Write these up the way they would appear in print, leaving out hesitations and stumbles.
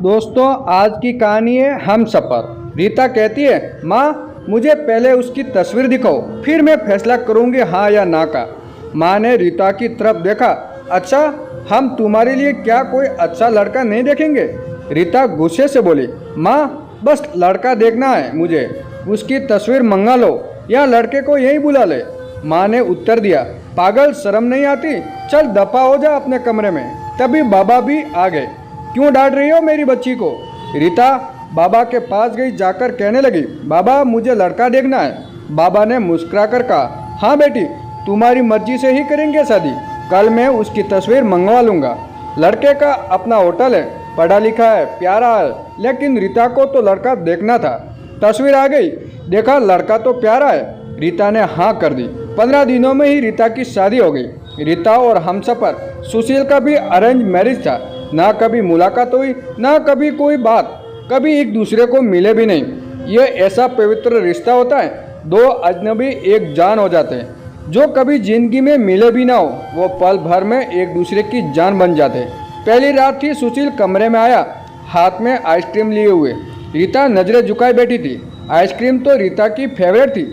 दोस्तों, आज की कहानी है हम सफ़र। रीता कहती है, माँ मुझे पहले उसकी तस्वीर दिखाओ, फिर मैं फैसला करूँगी हाँ या ना का। माँ ने रीता की तरफ देखा। अच्छा, हम तुम्हारे लिए क्या कोई अच्छा लड़का नहीं देखेंगे? रीता गुस्से से बोली, माँ बस लड़का देखना है मुझे, उसकी तस्वीर मंगा लो या लड़के को यहीं बुला ले। माँ ने उत्तर दिया, पागल, शर्म नहीं आती? चल दफा हो जा अपने कमरे में। तभी बाबा भी आ गए। क्यों डांट रही हो मेरी बच्ची को? रीता बाबा के पास गई, जाकर कहने लगी, बाबा मुझे लड़का देखना है। बाबा ने मुस्कुराकर कहा, हाँ बेटी, तुम्हारी मर्जी से ही करेंगे शादी। कल मैं उसकी तस्वीर मंगवा लूँगा। लड़के का अपना होटल है, पढ़ा लिखा है, प्यारा है, लेकिन रीता को तो लड़का देखना था। तस्वीर आ गई, देखा लड़का तो प्यारा है। रीता ने हाँ कर दी। 15 दिनों में ही रीता की शादी हो गई। रीता और हमसफर सुशील का भी अरेंज मैरिज था। ना कभी मुलाकात हुई, ना कभी कोई बात, कभी एक दूसरे को मिले भी नहीं। ये ऐसा पवित्र रिश्ता होता है, दो अजनबी एक जान हो जाते हैं। जो कभी जिंदगी में मिले भी ना हो, वो पल भर में एक दूसरे की जान बन जाते हैं। पहली रात थी, सुशील कमरे में आया, हाथ में आइसक्रीम लिए हुए। रीता नजरें झुकाए बैठी थी। आइसक्रीम तो रीता की फेवरेट थी।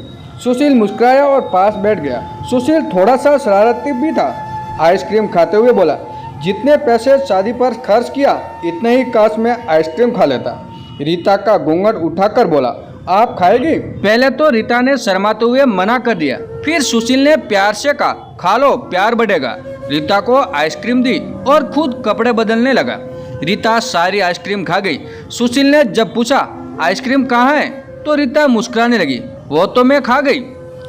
सुशील मुस्कुराया और पास बैठ गया। सुशील थोड़ा सा शरारती भी था। आइसक्रीम खाते हुए बोला, जितने पैसे शादी पर खर्च किया, इतने ही काश में आइसक्रीम खा लेता। रीता का घूंघट उठाकर बोला, आप खाएगी? पहले तो रीता ने शर्माते हुए मना कर दिया, फिर सुशील ने प्यार से कहा, खा लो, प्यार बढ़ेगा। रीता को आइसक्रीम दी और खुद कपड़े बदलने लगा। रीता सारी आइसक्रीम खा गई। सुशील ने जब पूछा, आइसक्रीम कहाँ है, तो रीता मुस्कुराने लगी, वो तो मैं खा गई।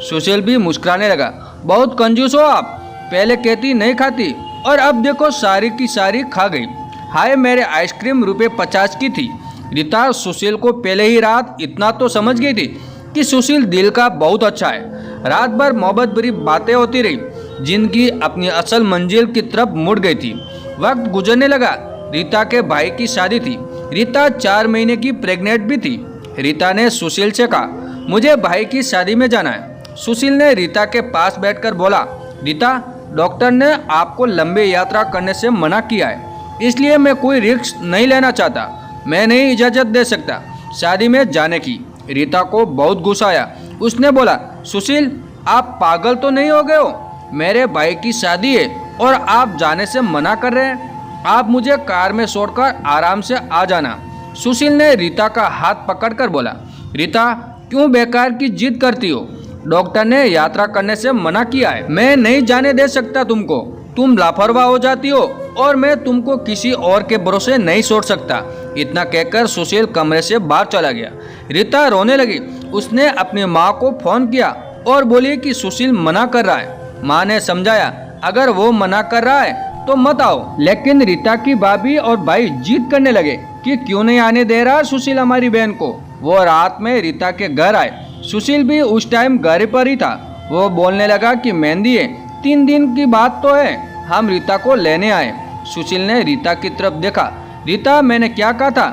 सुशील भी मुस्कुराने लगा, बहुत कंजूस हो आप, पहले कहती नहीं खाती और अब देखो सारी की सारी खा गई। हाय, मेरे आइसक्रीम ₹50 की थी। रीता सुशील को पहले ही रात इतना तो समझ गई थी कि सुशील दिल का बहुत अच्छा है। रात भर मोहब्बत भरी बातें होती रही। जिंदगी अपनी असल मंजिल की तरफ मुड़ गई थी। वक्त गुजरने लगा। रीता के भाई की शादी थी। रीता 4 महीने की प्रेग्नेंट भी थी। रीता ने सुशील से कहा, मुझे भाई की शादी में जाना है। सुशील ने रीता के पास बैठकर बोला, रीता, डॉक्टर ने आपको लंबी यात्रा करने से मना किया है, इसलिए मैं कोई रिस्क नहीं लेना चाहता। मैं नहीं इजाज़त दे सकता शादी में जाने की। रीता को बहुत गुस्सा आया। उसने बोला, सुशील, आप पागल तो नहीं हो गए हो? मेरे भाई की शादी है और आप जाने से मना कर रहे हैं। आप मुझे कार में छोड़कर आराम से आ जाना। सुशील ने रीता का हाथ पकड़कर बोला, रीता, क्यों बेकार की जिद करती हो? डॉक्टर ने यात्रा करने से मना किया है। मैं नहीं जाने दे सकता तुमको। तुम लापरवाह हो जाती हो और मैं तुमको किसी और के भरोसे नहीं छोड़ सकता। इतना कहकर सुशील कमरे से बाहर चला गया। रीता रोने लगी। उसने अपनी माँ को फोन किया और बोली कि सुशील मना कर रहा है। माँ ने समझाया, अगर वो मना कर रहा है तो मत आओ। लेकिन रीता की भाभी और भाई जिद करने लगे कि क्यों नहीं आने दे रहा सुशील हमारी बहन को। वो रात में रीता के घर आए। सुशील भी उस टाइम घर पर ही था। वो बोलने लगा कि मेहंदी है, 3 दिन की बात तो है, हम रीता को लेने आए। सुशील ने रीता की तरफ देखा। रीता, मैंने क्या कहा था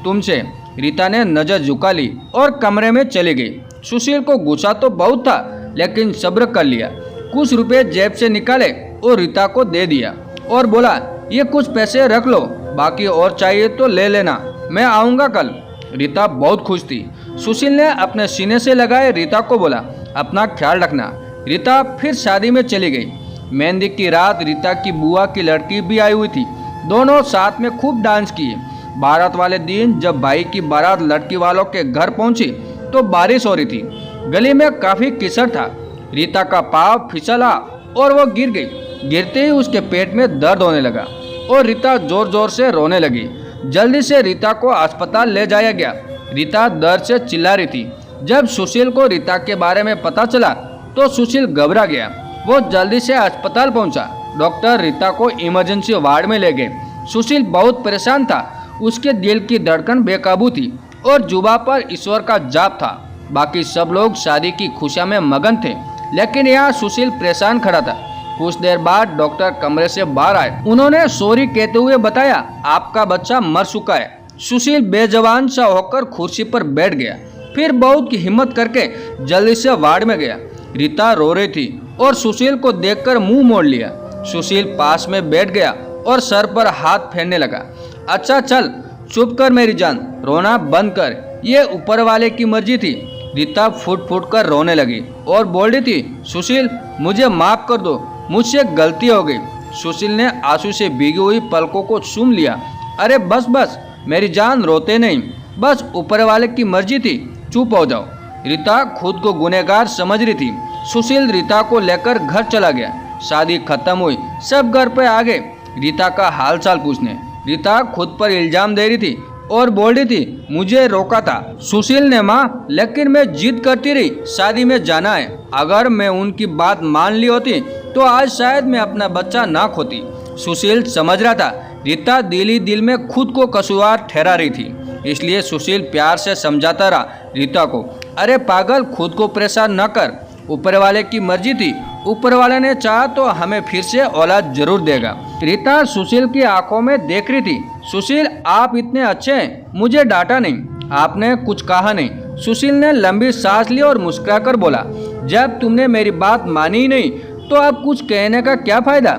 तुमसे? रीता ने नजर झुका ली और कमरे में चली गई। सुशील को गुस्सा तो बहुत था, लेकिन सब्र कर लिया। कुछ रुपए जेब से निकाले और रीता को दे दिया और बोला, ये कुछ पैसे रख लो, बाकी और चाहिए तो ले लेना, मैं आऊँगा कल। रीता बहुत खुश थी। सुशील ने अपने सीने से लगाए रीता को बोला, अपना ख्याल रखना। रीता फिर शादी में चली गई। मेहंदी की रात रीता की बुआ की लड़की भी आई हुई थी। दोनों साथ में खूब डांस किए। बारात वाले दिन जब भाई की बारात लड़की वालों के घर पहुंची तो बारिश हो रही थी। गली में काफी कीचड़ था। रीता का पाँव फिसला और वो गिर गई। गिरते ही उसके पेट में दर्द होने लगा और रीता जोर जोर से रोने लगी। जल्दी से रीता को अस्पताल ले जाया गया। रीता दर्द से चिल्ला रही थी। जब सुशील को रीता के बारे में पता चला तो सुशील घबरा गया। वो जल्दी से अस्पताल पहुंचा। डॉक्टर रीता को इमरजेंसी वार्ड में ले गए। सुशील बहुत परेशान था। उसके दिल की धड़कन बेकाबू थी और जुबान पर ईश्वर का जाप था। बाकी सब लोग शादी की खुशियों में मगन थे, लेकिन यहाँ सुशील परेशान खड़ा था। कुछ देर बाद डॉक्टर कमरे से बाहर आए। उन्होंने सॉरी कहते हुए बताया, आपका बच्चा मर चुका है। सुशील बेजवान सा होकर कुर्सी पर बैठ गया। फिर बहुत की हिम्मत करके जल्दी से वार्ड में गया। रीता रो रही थी और सुशील को देखकर मुंह मोड़ लिया। सुशील पास में बैठ गया और सर पर हाथ फेरने लगा। अच्छा चल, चुप कर मेरी जान, रोना बंद कर, ये ऊपर वाले की मर्जी थी। रीता फुट फुट कर रोने लगी और बोल रही थी, सुशील मुझे माफ कर दो, मुझसे गलती हो गई। सुशील ने आंसू से भीगी हुई पलकों को चूम लिया। अरे बस बस मेरी जान, रोते नहीं, बस ऊपर वाले की मर्जी थी, चुप हो जाओ। रीता खुद को गुनहगार समझ रही थी। सुशील रीता को लेकर घर चला गया। शादी खत्म हुई, सब घर पे आ गए रीता का हाल चाल पूछने। रीता खुद पर इल्जाम दे रही थी और बोल रही थी, मुझे रोका था सुशील ने माँ, लेकिन मैं जिद करती रही, शादी में जाना है। अगर मैं उनकी बात मान ली होती तो आज शायद मैं अपना बच्चा ना खोती। सुशील समझ रहा था रीता दिल ही दिल में खुद को कसूरवार ठहरा रही थी, इसलिए सुशील प्यार से समझाता रहा रीता को, अरे पागल, खुद को परेशान न कर, ऊपर वाले की मर्जी थी, ऊपर वाले ने चाहा तो हमें फिर से औलाद जरूर देगा। रीता सुशील की आंखों में देख रही थी। सुशील आप इतने अच्छे हैं, मुझे डांटा नहीं, आपने कुछ कहा नहीं। सुशील ने लंबी सांस ली और मुस्कुराकर बोला, जब तुमने मेरी बात मानी ही नहीं तो अब कुछ कहने का क्या फायदा।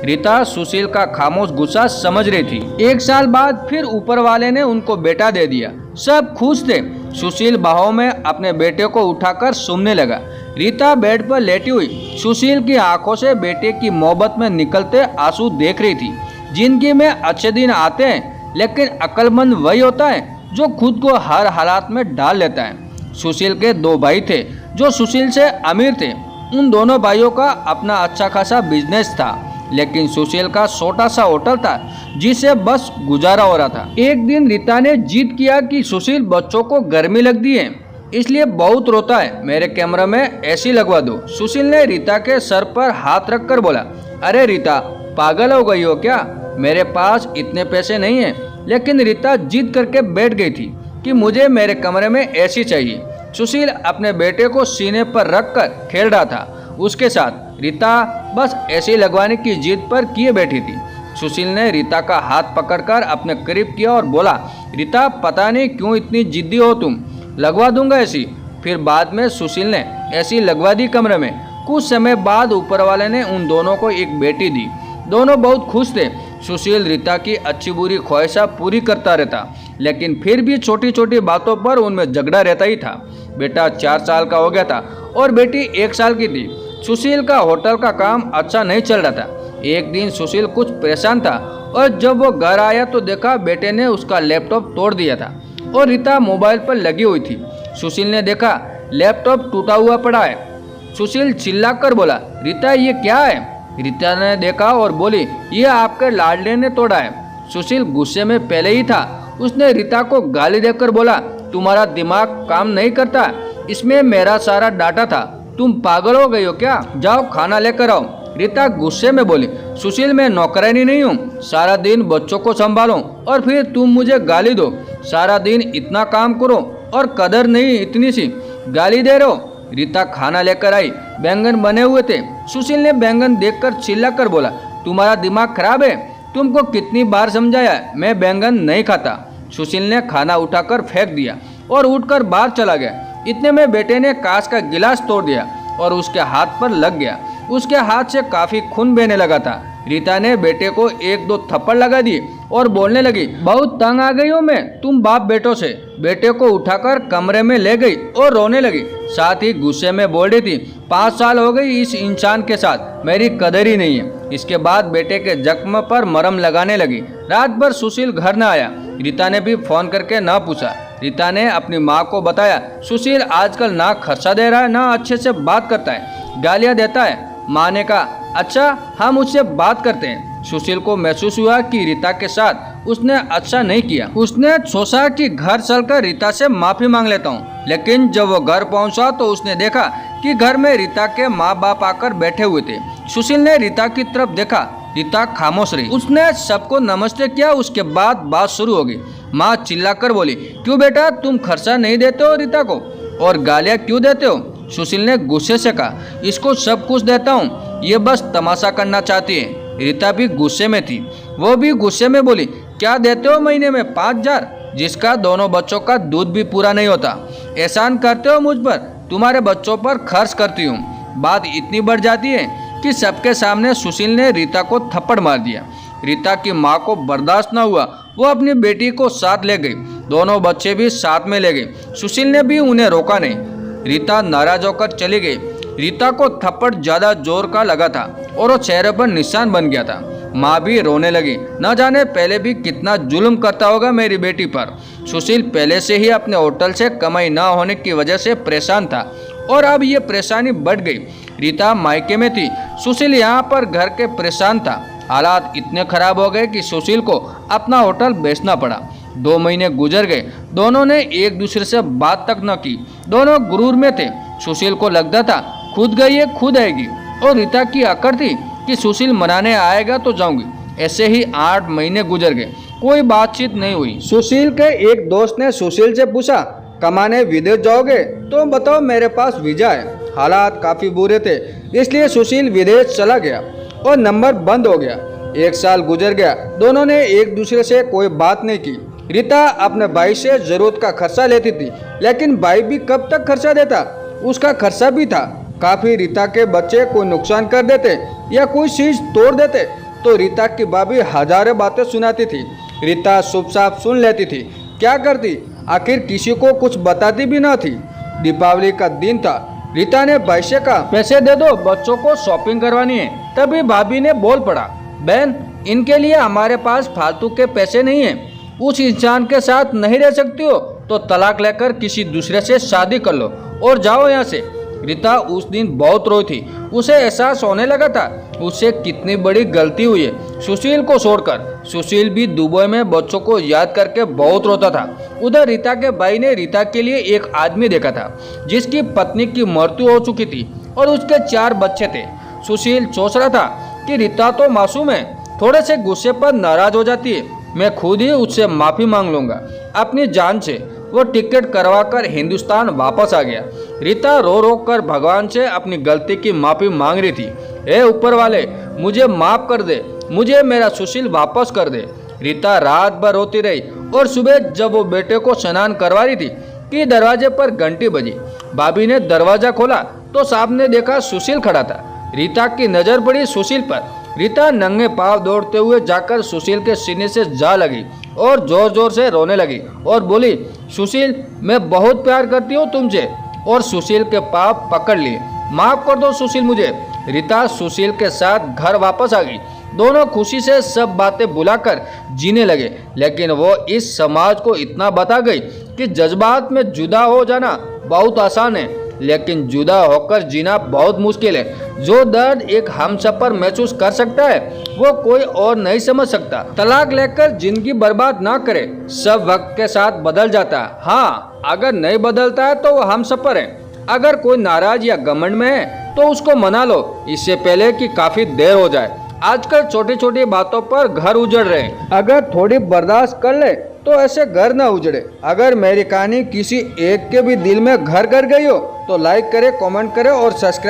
रीता सुशील का खामोश गुस्सा समझ रही थी। 1 साल बाद फिर ऊपर वाले ने उनको बेटा दे दिया, सब खुश थे। सुशील बाहों में अपने बेटे को उठाकर सूंघने लगा। रीता बेड पर लेटी हुई सुशील की आंखों से बेटे की मोहब्बत में निकलते आंसू देख रही थी। जिंदगी में अच्छे दिन आते हैं, लेकिन अक्लमंद वही होता है जो खुद को हर हालात में डाल लेता है। सुशील के 2 भाई थे जो सुशील से अमीर थे। उन दोनों भाइयों का अपना अच्छा खासा बिजनेस था, लेकिन सुशील का छोटा सा होटल था जिसे बस गुजारा हो रहा था। एक दिन रीता ने जिद किया कि सुशील बच्चों को गर्मी लगती है, इसलिए बहुत रोता है, मेरे कमरे में एसी लगवा दो। सुशील ने रीता के सर पर हाथ रखकर बोला, अरे रीता पागल हो गई हो क्या, मेरे पास इतने पैसे नहीं है। लेकिन रीता जिद करके बैठ गई थी कि मुझे मेरे कमरे में एसी चाहिए। सुशील अपने बेटे को सीने पर रखकर खेल रहा था उसके साथ। रीता बस एसी लगवाने की जिद पर किए बैठी थी। सुशील ने रीता का हाथ पकड़कर अपने करीब किया और बोला, रीता पता नहीं क्यों इतनी जिद्दी हो तुम, लगवा दूंगा एसी। फिर बाद में सुशील ने एसी लगवा दी कमरे में। कुछ समय बाद ऊपर वाले ने उन दोनों को एक बेटी दी। दोनों बहुत खुश थे। सुशील रीता की अच्छी बुरी ख्वाहिशा पूरी करता रहता, लेकिन फिर भी छोटी छोटी बातों पर उनमें झगड़ा रहता ही था। बेटा 4 साल का हो गया था और बेटी 1 साल की थी। सुशील का होटल का काम अच्छा नहीं चल रहा था। एक दिन सुशील कुछ परेशान था और जब वो घर आया तो देखा बेटे ने उसका लैपटॉप तोड़ दिया था और रीता मोबाइल पर लगी हुई थी। सुशील ने देखा लैपटॉप टूटा हुआ पड़ा है। सुशील चिल्लाकर बोला, रीता ये क्या है। रीता ने देखा और बोली, ये आपके लाडले ने तोड़ा है। सुशील गुस्से में पहले ही था। उसने रीता को गाली देकर बोला, तुम्हारा दिमाग काम नहीं करता, इसमें मेरा सारा डाटा था, तुम पागल हो गई हो क्या, जाओ खाना लेकर आओ। रीता गुस्से में बोली, सुशील मैं नौकरानी नहीं हूँ, सारा दिन बच्चों को संभालो और फिर तुम मुझे गाली दो। सारा दिन इतना काम करो और कदर नहीं इतनी सी, गाली दे रहे हो। रीता खाना लेकर आई, बैंगन बने हुए थे। सुशील ने बैंगन देखकर चिल्लाकर बोला, तुम्हारा दिमाग खराब है, तुमको कितनी बार समझाया, मैं बैंगन नहीं खाता। सुशील ने खाना उठाकर फेंक दिया और उठकर बाहर चला गया। इतने में बेटे ने कांच का गिलास तोड़ दिया और उसके हाथ पर लग गया। उसके हाथ से काफी खून बहने लगा था। रीता ने बेटे को 1-2 थप्पड़ लगा दिए और बोलने लगी, बहुत तंग आ गई हूँ मैं तुम बाप बेटों से। बेटे को उठाकर कमरे में ले गई और रोने लगी। साथ ही गुस्से में बोल रही थी, 5 साल हो गई इस इंसान के साथ, मेरी कदर ही नहीं है। इसके बाद बेटे के जख्म पर मरहम लगाने लगी। रात भर सुशील घर न आया। रीता ने भी फोन करके ना पूछा। रीता ने अपनी माँ को बताया, सुशील आजकल ना खर्चा दे रहा है, ना अच्छे से बात करता है, गालियाँ देता है। माँ ने कहा, अच्छा हम उससे बात करते हैं। सुशील को महसूस हुआ कि रीता के साथ उसने अच्छा नहीं किया। उसने सोचा कि घर चलकर रीता से माफी मांग लेता हूँ, लेकिन जब वो घर पहुंचा तो उसने देखा कि घर में रीता के माँ बाप आकर बैठे हुए थे। सुशील ने रीता की तरफ देखा, रीता खामोश रही। उसने सबको नमस्ते किया। उसके बाद बात शुरू हो गई। माँ चिल्लाकर बोली, क्यों बेटा तुम खर्चा नहीं देते हो रीता को और गालियाँ क्यों देते हो। सुशील ने गुस्से से कहा, इसको सब कुछ देता हूँ, ये बस तमाशा करना चाहती है। रीता भी गुस्से में थी। वो भी गुस्से में बोली, क्या देते हो महीने में 5,000, जिसका दोनों बच्चों का दूध भी पूरा नहीं होता। एहसान करते हो मुझ पर, तुम्हारे बच्चों पर खर्च करती हूँ। बात इतनी बढ़ जाती है कि सबके सामने सुशील ने रीता को थप्पड़ मार दिया। रीता की माँ को बर्दाश्त न हुआ। वो अपनी बेटी को साथ ले गई। दोनों बच्चे भी साथ में ले गए। सुशील ने भी उन्हें रोका नहीं। रीता नाराज होकर चली गई। रीता को थप्पड़ ज्यादा जोर का लगा था और वो चेहरे पर निशान बन गया था। माँ भी रोने लगी। न जाने पहले भी कितना जुल्म करता होगा मेरी बेटी पर। सुशील पहले से ही अपने होटल से कमाई न होने की वजह से परेशान था और अब ये परेशानी बढ़ गई। रीता मायके में थी, सुशील यहाँ पर घर के परेशान था। हालात इतने खराब हो गए कि सुशील को अपना होटल बेचना पड़ा। 2 महीने गुजर गए। दोनों ने एक दूसरे से बात तक न की। दोनों गुरूर में थे। सुशील को लगता था खुद गई है खुद आएगी, और रीता की अकड़ थी कि सुशील मनाने आएगा तो जाऊंगी। ऐसे ही 8 महीने गुजर गए। कोई बातचीत नहीं हुई। सुशील के एक दोस्त ने सुशील से पूछा, कमाने विदेश जाओगे? तो बताओ मेरे पास वीजा है। हालात काफी बुरे थे, इसलिए सुशील विदेश चला गया और नंबर बंद हो गया। 1 साल गुजर गया। दोनों ने एक दूसरे से कोई बात नहीं की। रीता अपने भाई से जरूरत का खर्चा लेती थी, लेकिन भाई भी कब तक खर्चा देता? उसका खर्चा भी था काफी। रीता के बच्चे कोई नुकसान कर देते या कोई चीज तोड़ देते तो रीता की भाभी हजारों बातें सुनाती थी। रीता चुपचाप सुन लेती थी। क्या करती? आखिर किसी को कुछ बताती भी ना थी। दीपावली का दिन था। रीता ने भाई से कहा, पैसे दे दो, बच्चों को शॉपिंग करवानी है। तभी भाभी ने बोल पड़ा, बहन इनके लिए हमारे पास फालतू के पैसे नहीं है। उस इंसान के साथ नहीं रह सकती हो तो तलाक लेकर किसी दूसरे से शादी कर लो और जाओ यहाँ से। रीता उस दिन बहुत रोई थी। उसे एहसास होने लगा था उससे कितनी बड़ी गलती हुई है सुशील को छोड़कर। सुशील भी दुबई में बच्चों को याद करके बहुत रोता था। उधर रीता के भाई ने रीता के लिए एक आदमी देखा था जिसकी पत्नी की मृत्यु हो चुकी थी और उसके 4 बच्चे थे। सुशील सोच रहा था कि रीता तो मासूम है, थोड़े से गुस्से पर नाराज हो जाती है, मैं खुद ही उससे माफी मांग लूंगा अपनी जान से। वो टिकट करवाकर हिंदुस्तान वापस आ गया। रीता रो रो कर भगवान से अपनी गलती की माफी मांग रही थी। हे ऊपर वाले, मुझे माफ कर दे, मुझे मेरा सुशील वापस कर दे। रीता रात भर रोती रही और सुबह जब वो बेटे को स्नान करवा रही थी कि दरवाजे पर घंटी बजी। भाभी ने दरवाजा खोला तो सामने देखा सुशील खड़ा था। रीता की नजर पड़ी सुशील पर। रीता नंगे पांव दौड़ते हुए जाकर सुशील के सीने से जा लगी और जोर जोर से रोने लगी और बोली, सुशील मैं बहुत प्यार करती हूँ तुमसे। और सुशील के पांव पकड़ लिए। माफ कर दो सुशील मुझे। रीता सुशील के साथ घर वापस आ गई। दोनों खुशी से सब बातें भुलाकर जीने लगे। लेकिन वो इस समाज को इतना बता गई कि जज्बात में जुदा हो जाना बहुत आसान है, लेकिन जुदा होकर जीना बहुत मुश्किल है। जो दर्द एक हमसफर महसूस कर सकता है वो कोई और नहीं समझ सकता। तलाक लेकर जिंदगी बर्बाद ना करे, सब वक्त के साथ बदल जाता है। हाँ, अगर नहीं बदलता है तो वो हमसफर है। अगर कोई नाराज या घमंड में है तो उसको मना लो, इससे पहले कि काफी देर हो जाए। आजकल छोटी छोटी बातों पर घर उजड़ रहे हैं। अगर थोड़ी बर्दाश्त कर ले तो ऐसे घर ना उजड़े। अगर मेरी कहानी किसी एक के भी दिल में घर कर गई हो तो लाइक करे, कमेंट करे और सब्सक्राइब